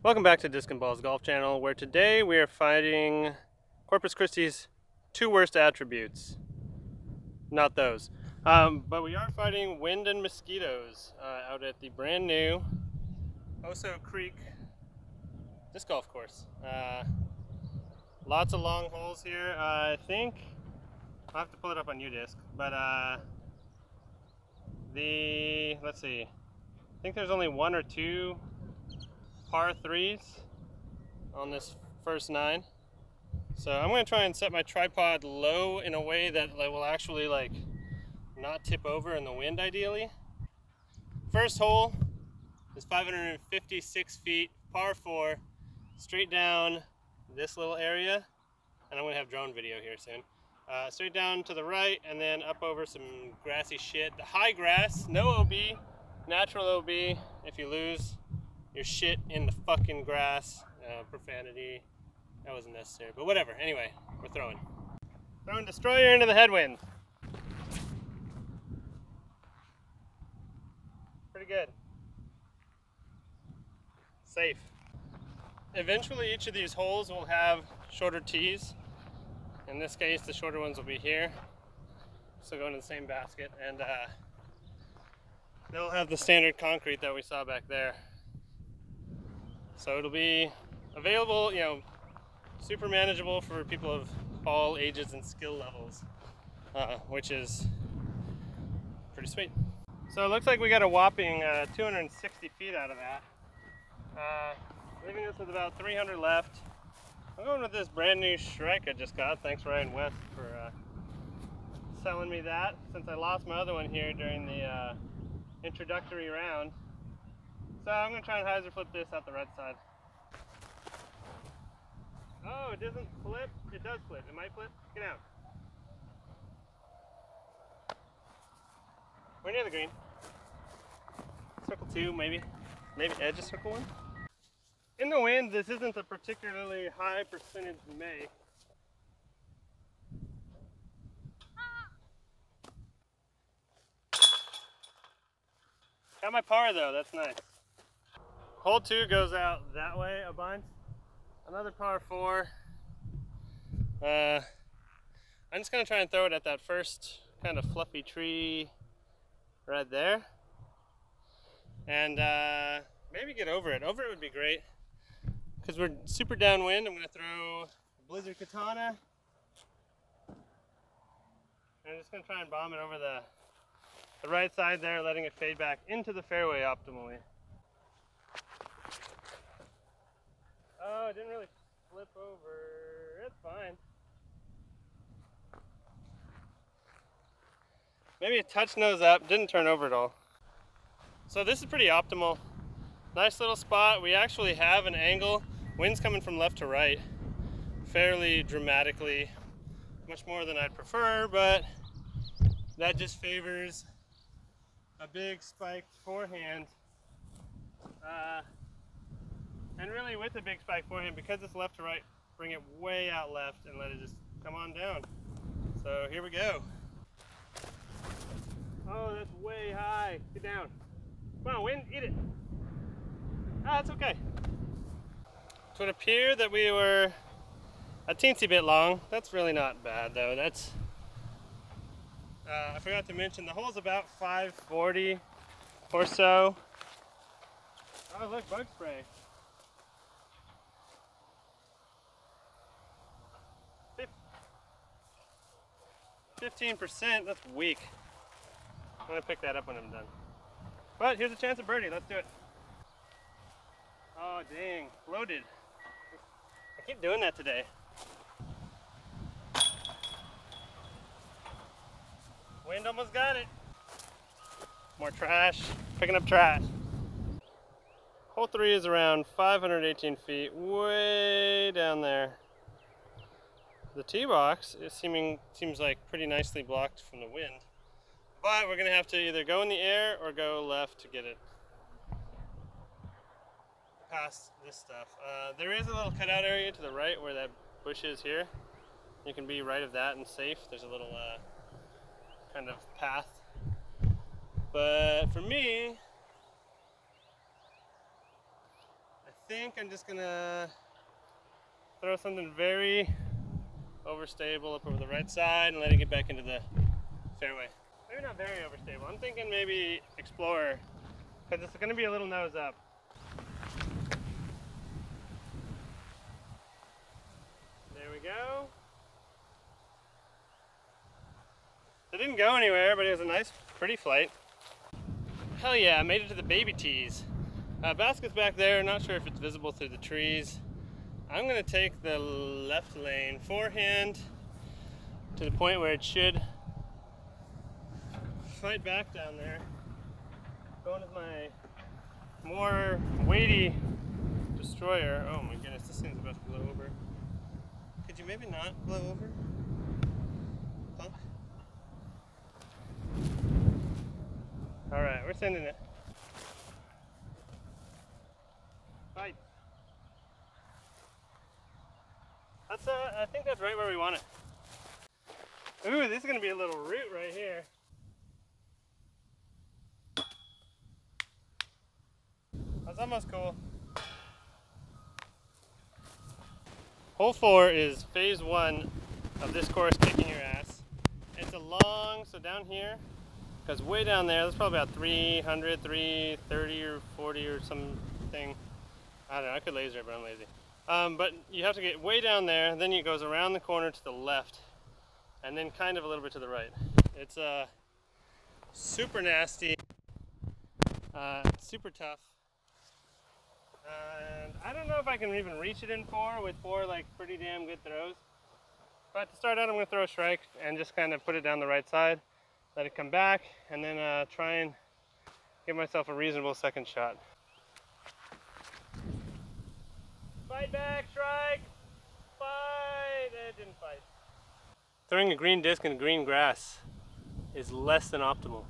Welcome back to Disc and Balls Golf Channel, where today we are fighting Corpus Christi's two worst attributes. Not those. But we are fighting wind and mosquitoes out at the brand new Oso Creek disc golf course. Lots of long holes here. I think I'll have to pull it up on UDisc, but let's see. I think there's only one or two par 3s on this first 9. So I'm going to try and set my tripod low in a way that will actually not tip over in the wind ideally. First hole is 556 feet, par 4, straight down this little area, and I'm going to have drone video here soon. Straight down to the right and then up over some grassy shit. The high grass, no OB, natural OB. If you lose your shit in the fucking grass, profanity, that wasn't necessary, but whatever. Anyway, we're throwing Destroyer into the headwind. Pretty good. Safe. Eventually each of these holes will have shorter tees. In this case, the shorter ones will be here, so go into the same basket, and they'll have the standard concrete that we saw back there. So it'll be available, super manageable for people of all ages and skill levels, which is pretty sweet. So it looks like we got a whopping 260 feet out of that, leaving us with about 300 left. I'm going with this brand new Shrike I just got. Thanks Ryan West for selling me that, since I lost my other one here during the introductory round. So I'm going to try and hyzer flip this out the right side. Oh, it doesn't flip? It does flip. It might flip. Get out. We're near the green. Circle 2, maybe. Maybe edge of circle 1. In the wind, this isn't a particularly high percentage make. Got my par though, that's nice. Hole 2 goes out that way a bunch. Another par 4. I'm just gonna try and throw it at that first kind of fluffy tree right there. And maybe get over it. Over it would be great. Because we're super downwind, I'm gonna throw Blizzard Katana. And I'm just gonna try and bomb it over the right side there, letting it fade back into the fairway optimally. Oh, it didn't really flip over. It's fine. Maybe it touched nose up, didn't turn over at all. So this is pretty optimal. Nice little spot. We actually have an angle. Wind's coming from left to right fairly dramatically, much more than I'd prefer, but that just favors a big spiked forehand. And really with a big spike forehand, because it's left to right, bring it way out left and let it just come on down. So here we go. Oh, that's way high. Get down. Come on, wind, eat it. Ah, that's okay. It would appear that we were a teensy bit long. That's really not bad though. That's, I forgot to mention, the hole's about 540 or so. Oh look, bug spray. 15%, that's weak. I'm gonna pick that up when I'm done. But here's a chance of birdie, let's do it. Oh dang, loaded. I keep doing that today. Wind almost got it. More trash, picking up trash. Hole 3 is around 518 feet, way down there. The tee box seems like pretty nicely blocked from the wind, but we're gonna have to either go in the air or go left to get it past this stuff. There is a little cutout area to the right where that bush is here. You can be right of that and safe. There's a little kind of path, but for me, I think I'm just gonna throw something very overstable up over the right side and let it get back into the fairway. Maybe not very overstable. I'm thinking maybe Explorer, because it's gonna be a little nose up. There we go. It didn't go anywhere, but it was a nice, pretty flight. Hell yeah, I made it to the baby tees. Basket's back there, not sure if it's visible through the trees. I'm gonna take the left lane forehand to the point where it should fight back down there. Going with my more weighty destroyer. Oh my goodness, this thing's about to blow over. Could you maybe not blow over? Punk? Alright, we're sending it. Fight. That's I think that's right where we want it. Ooh, this is gonna be a little root right here. That's almost cool. Hole 4 is phase 1 of this course kicking your ass. It's a long, so down here, because way down there, that's probably about 300, 330 or 40 or something. I don't know, I could laser it, but I'm lazy. But you have to get way down there, then it goes around the corner to the left, and then kind of a little bit to the right. It's super nasty, super tough. And I don't know if I can even reach it in 4 with 4 like pretty damn good throws. But to start out, I'm going to throw a strike and just kind of put it down the right side, let it come back, and then try and give myself a reasonable second shot. Fight back, strike! Fight! It didn't fight. Throwing a green disc in green grass is less than optimal.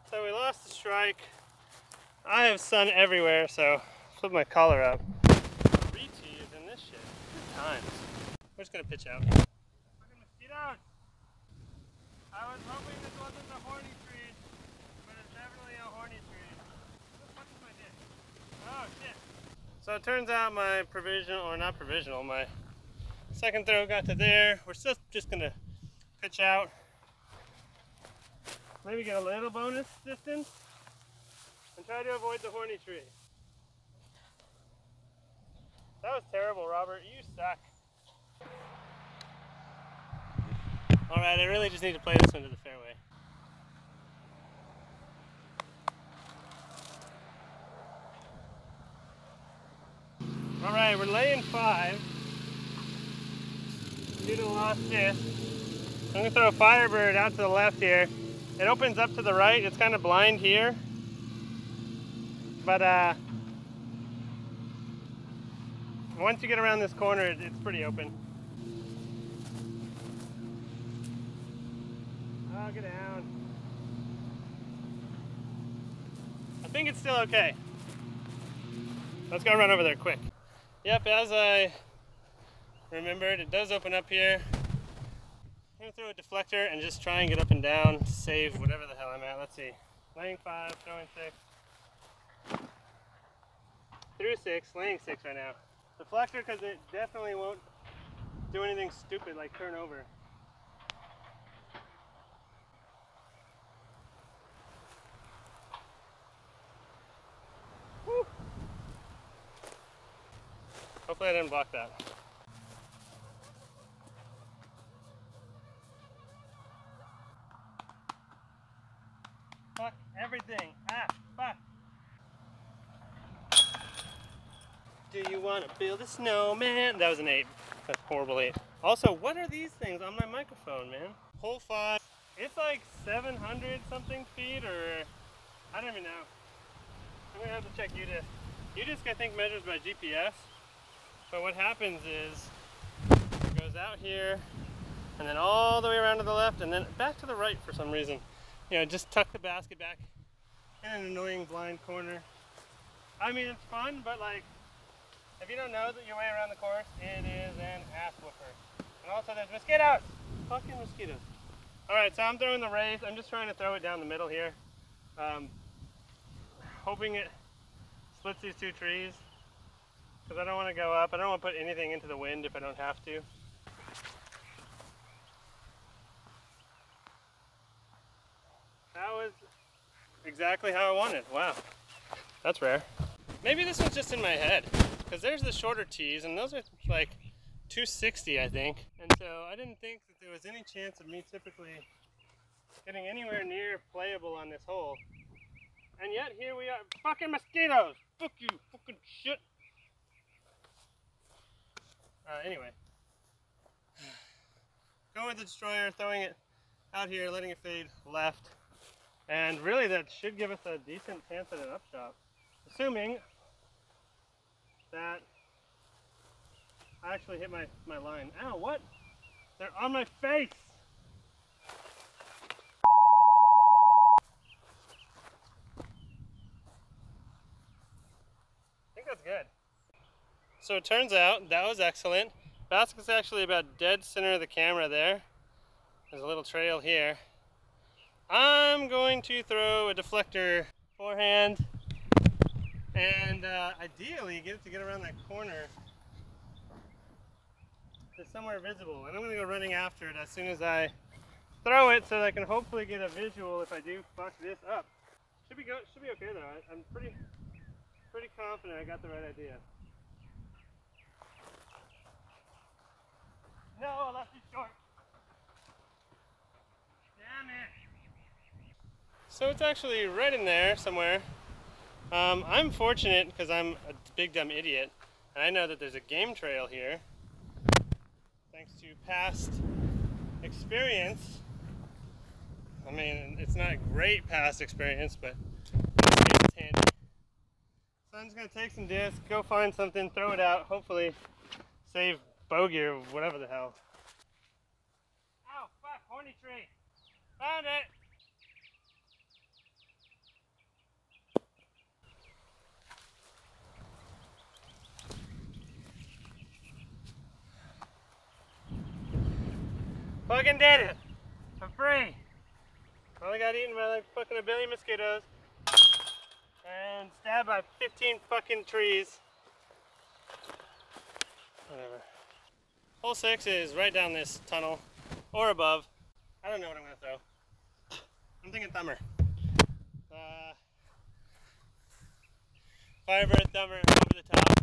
So we lost the strike. I have sun everywhere, so flip my collar up. 3 tees in this shit. Good times. We're just gonna pitch out. Fucking mosquitoes! I was hoping this wasn't a horny tree, but it's definitely a horny tree. What the fuck is my dick? Oh shit. So it turns out my provisional, or not provisional, my second throw got to there. We're still just gonna pitch out. Maybe get a little bonus distance and try to avoid the horny tree. That was terrible, Robert. You suck. Alright, I really just need to play this one to the fairway. Alright, we're laying 5 due to the lost disc. I'm going to throw a Firebird out to the left here. It opens up to the right. It's kind of blind here. But once you get around this corner, it's pretty open. Oh, get down. I think it's still okay. Let's go run over there quick. Yep, as I remembered, it does open up here. I'm going to throw a deflector and just try and get up and down to save whatever the hell I'm at. Let's see. Laying 5, throwing 6. Through 6, laying 6 right now. Deflector because it definitely won't do anything stupid like turn over. Woo. Hopefully I didn't block that. Fuck everything. Ah, fuck. Do you want to build a snowman? That was an 8. That's a horrible 8. Also, what are these things on my microphone, man? Hole 5. It's like 700 something feet, or I don't even know. I'm gonna have to check UDisc. UDisc I think measures by GPS. But what happens is it goes out here, and then all the way around to the left, and then back to the right for some reason. You know, just tuck the basket back in an annoying blind corner. I mean, it's fun, but like, if you don't know that your way around the course, it is an ass whooper. And Also, there's mosquitoes! Fucking mosquitoes. Alright, so I'm throwing the race. I'm just trying to throw it down the middle here. Hoping it splits these two trees. Because I don't want to go up. I don't want to put anything into the wind if I don't have to. That was exactly how I wanted. Wow. That's rare. Maybe this was just in my head. Because there's the shorter tees, and those are like 260, I think. And so I didn't think that there was any chance of me typically getting anywhere near playable on this hole. And yet here we are. Fucking mosquitoes! Fuck you, fucking shit! Anyway. Going with the destroyer, throwing it out here, letting it fade left. And really that should give us a decent chance at an upshot. Assuming that I actually hit my line. Ow, what? They're on my face! I think that's good. So it turns out that was excellent. Basket's actually about dead center of the camera there. There's a little trail here. I'm going to throw a deflector forehand and ideally get it to get around that corner to somewhere visible. And I'm going to go running after it as soon as I throw it so that I can hopefully get a visual if I do fuck this up. Should be okay though. I'm pretty confident I got the right idea. No, I left it short. Damn it. So it's actually right in there somewhere. I'm fortunate because I'm a big dumb idiot. And I know that there's a game trail here. Thanks to past experience. I mean, it's not a great past experience, but it's handy. So I'm just going to take some discs, go find something, throw it out, hopefully save bogey or whatever the hell. Ow, fuck, horny tree. Found it. Fucking did it. For free. Only got eaten by like fucking a billion mosquitoes. And stabbed by 15 fucking trees. Whatever. Hole 6 is right down this tunnel, or above. I don't know what I'm going to throw. I'm thinking thumber. Firebird thumber over the top.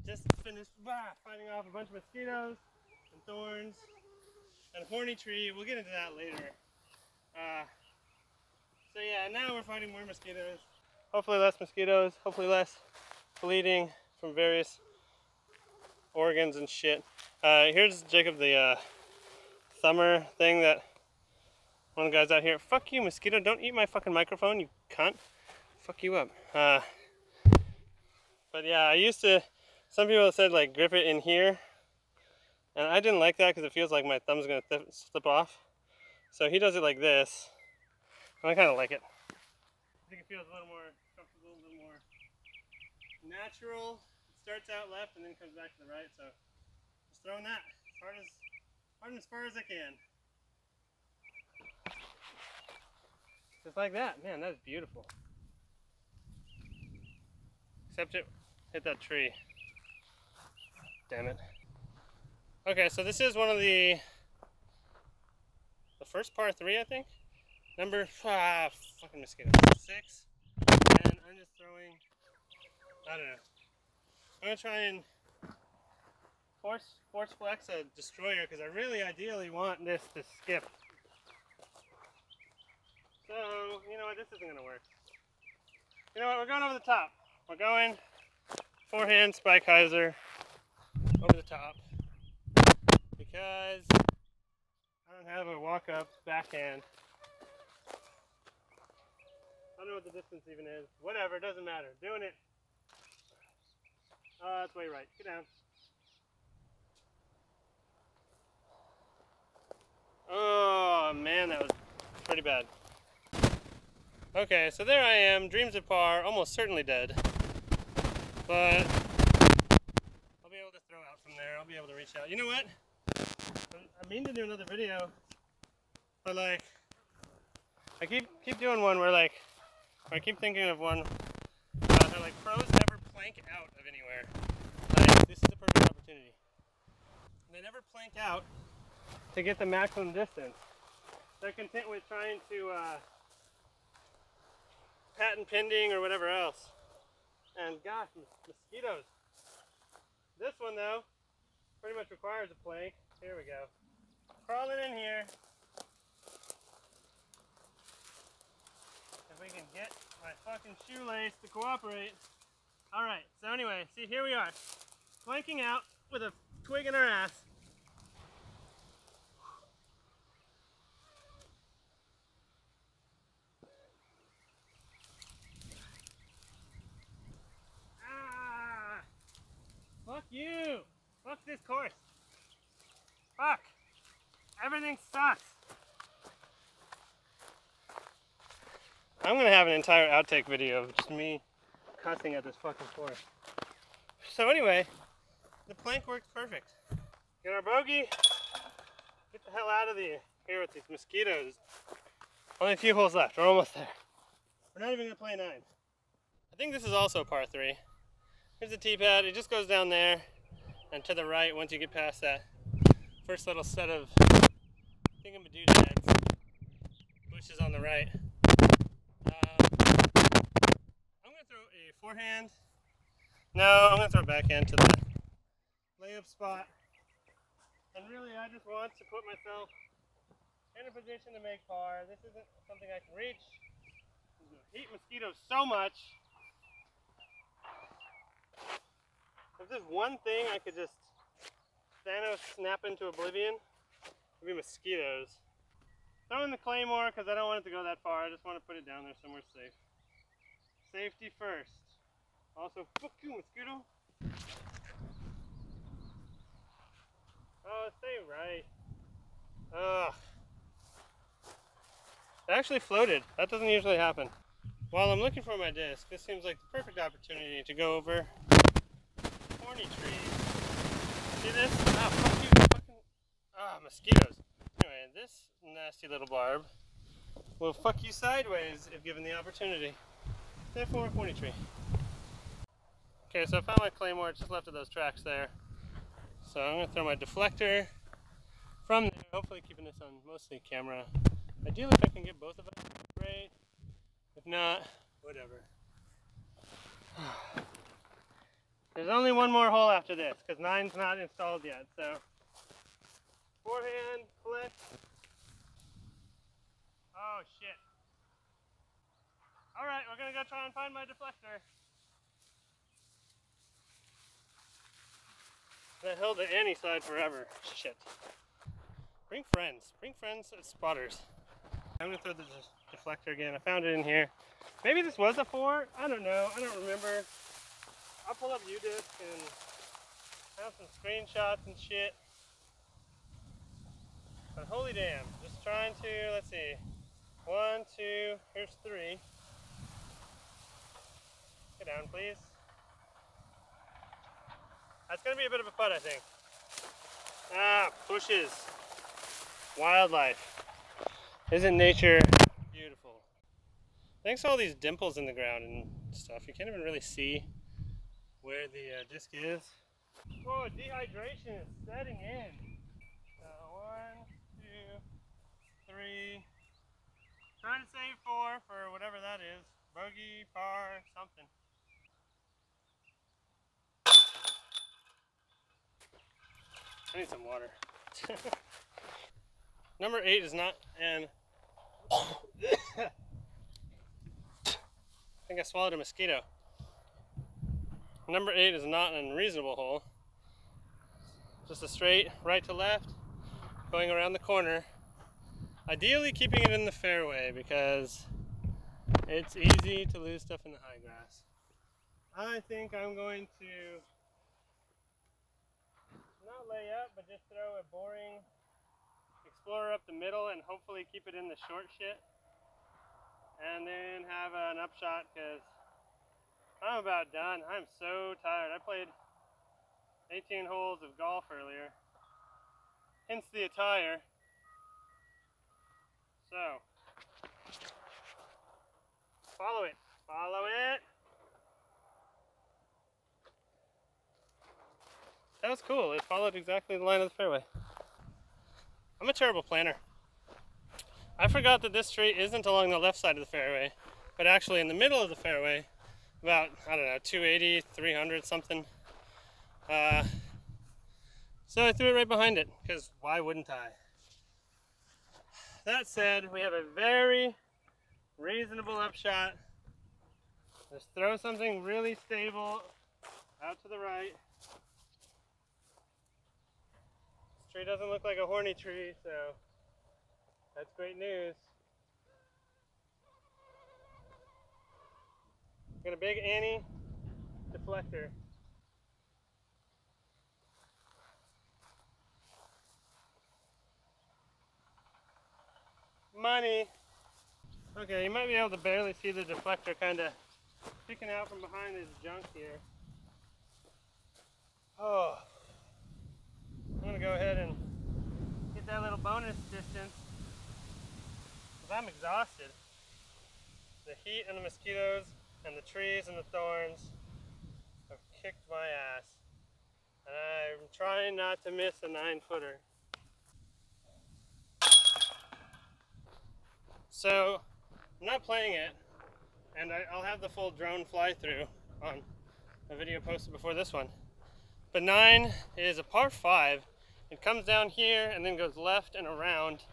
Just finished fighting off a bunch of mosquitoes and thorns and horny tree. We'll get into that later. So yeah, now we're fighting more mosquitoes. Hopefully less mosquitoes, hopefully less bleeding from various organs and shit. Here's Jacob, the thumber thing that one of the guys out here. Fuck you, mosquito! Don't eat my fucking microphone, you cunt! Fuck you up. But yeah, I used to. Some people said like grip it in here, and I didn't like that because it feels like my thumb's gonna slip off. So he does it like this, and I kind of like it. I think it feels a little more comfortable, a little more natural. Starts out left and then comes back to the right, so just throwing that as hard and as far as I can. Just like that. Man, that's beautiful. Except it hit that tree. Damn it. Okay, so this is one of the first par 3, I think. Number fucking mosquito. 6. And I'm just throwing, I don't know. I'm going to try and force flex a destroyer because I really ideally want this to skip. So, you know what, this isn't going to work. You know what, we're going over the top. We're going forehand spike hyzer over the top because I don't have a walk-up backhand. I don't know what the distance even is. Whatever, it doesn't matter. Doing it. That's way right. Get down. Oh man, that was pretty bad. Okay, so there I am, dreams of par, almost certainly dead. But I'll be able to throw out from there. I'll be able to reach out. You know what? mean to do another video, but like, I keep doing one where like, I keep thinking of one where like pros never plank out of anywhere. Like, this is the perfect opportunity. They never plank out to get the maximum distance. They're content with trying to patent pending or whatever else. And gosh, mosquitoes. This one though, pretty much requires a plank. Here we go. Crawling in here. If we can get my fucking shoelace to cooperate. Alright, so anyway, see, here we are. Flanking out with a twig in our ass. Ah! Fuck you! Fuck this course. Fuck! Everything sucks. I'm gonna have an entire outtake video of just me cussing at this fucking course. So anyway, the plank works perfect. Get our bogey. Get the hell out of here with these mosquitoes. Only a few holes left. We're almost there. We're not even gonna play 9. I think this is also par 3. Here's the tee pad. It just goes down there and to the right once you get past that first little set of thingamadoodads. Bushes on the right. I'm gonna throw a forehand. No, I'm gonna throw a backhand to the layup spot. And really, I just want to put myself in a position to make par. This isn't something I can reach. I hate mosquitoes so much. If there's one thing I could just Thanos snap into oblivion, it would be mosquitoes. Throw in the claymore because I don't want it to go that far. I just want to put it down there somewhere safe. Safety first. Also, fuck you, mosquito. Oh, stay right. Ugh. It actually floated. That doesn't usually happen. While I'm looking for my disc, this seems like the perfect opportunity to go over thorny trees. See this? Ah, fuck you, fucking. Ah, mosquitoes. Anyway, this nasty little barb will fuck you sideways if given the opportunity. Therefore, a thorny tree. Okay, so I found my claymore. It's just left of those tracks there. So I'm going to throw my deflector from there, hopefully keeping this on mostly camera. Ideally, if I can get both of them, great. If not, whatever. There's only one more hole after this, because 9's not installed yet, so. Forehand, flick. Oh, shit. Alright, we're going to go try and find my deflector. That held the Annie side forever. Shit. Bring friends as spotters. I'm gonna throw the deflector again. I found it in here. Maybe this was a 4. I don't know. I don't remember. I'll pull up UDisc and have some screenshots and shit. But holy damn. Just trying to, let's see. 1, 2, here's 3. Get down, please. That's gonna be a bit of a putt, I think. Ah, bushes. Wildlife. Isn't nature beautiful? Thanks to all these dimples in the ground and stuff, you can't even really see where the disc is. Whoa, dehydration is setting in. 1, 2, 3. Trying to save 4 for whatever that is. Bogey, par, something. I need some water. Number 8 is not an... I think I swallowed a mosquito. Number 8 is not an unreasonable hole. Just a straight right to left, going around the corner. Ideally keeping it in the fairway because it's easy to lose stuff in the high grass. I think I'm going to not lay up, but just throw a boring explorer up the middle and hopefully keep it in the short shit. And then have an upshot because I'm about done. I'm so tired. I played 18 holes of golf earlier. hence the attire. So, follow it, follow it. That was cool, it followed exactly the line of the fairway. I'm a terrible planner. I forgot that this tree isn't along the left side of the fairway, but actually in the middle of the fairway, about, I don't know, 280, 300 something. So I threw it right behind it, because why wouldn't I? That said, we have a very reasonable upshot. Just throw something really stable out to the right. This tree doesn't look like a horny tree, so that's great news. Got a big Annie deflector. Money. Okay, you might be able to barely see the deflector kind of sticking out from behind this junk here. Oh, I'm gonna go ahead and get that little bonus distance because I'm exhausted. The heat and the mosquitoes and the trees and the thorns have kicked my ass, and I'm trying not to miss a 9-footer. So I'm not playing it, and I'll have the full drone fly through on a video posted before this one. But 9 is a par 5. It comes down here and then goes left and around,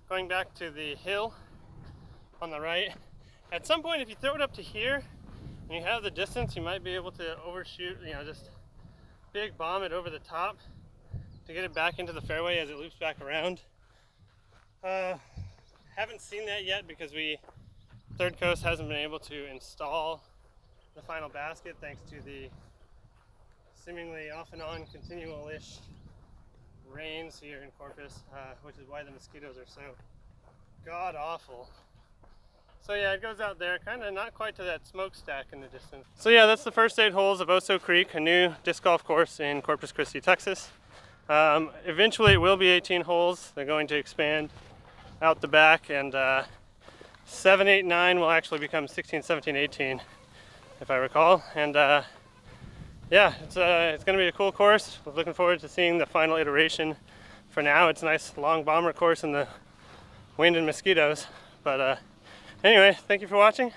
going back to the hill on the right. At some point, if you throw it up to here and you have the distance, you might be able to overshoot, you know, just big bomb it over the top to get it back into the fairway as it loops back around. Haven't seen that yet because Third Coast hasn't been able to install the final basket thanks to the seemingly off and on continual-ish rains here in Corpus, which is why the mosquitoes are so god-awful. So yeah, it goes out there, kind of not quite to that smokestack in the distance. So yeah, that's the first 8 holes of Oso Creek, a new disc golf course in Corpus Christi, Texas. Eventually it will be 18 holes. They're going to expand out the back, and 7, 8, 9 will actually become 16, 17, 18, if I recall. And yeah, it's going to be a cool course. We're looking forward to seeing the final iteration. For now, it's a nice long bomber course in the wind and mosquitoes. But anyway, thank you for watching.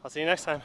I'll see you next time.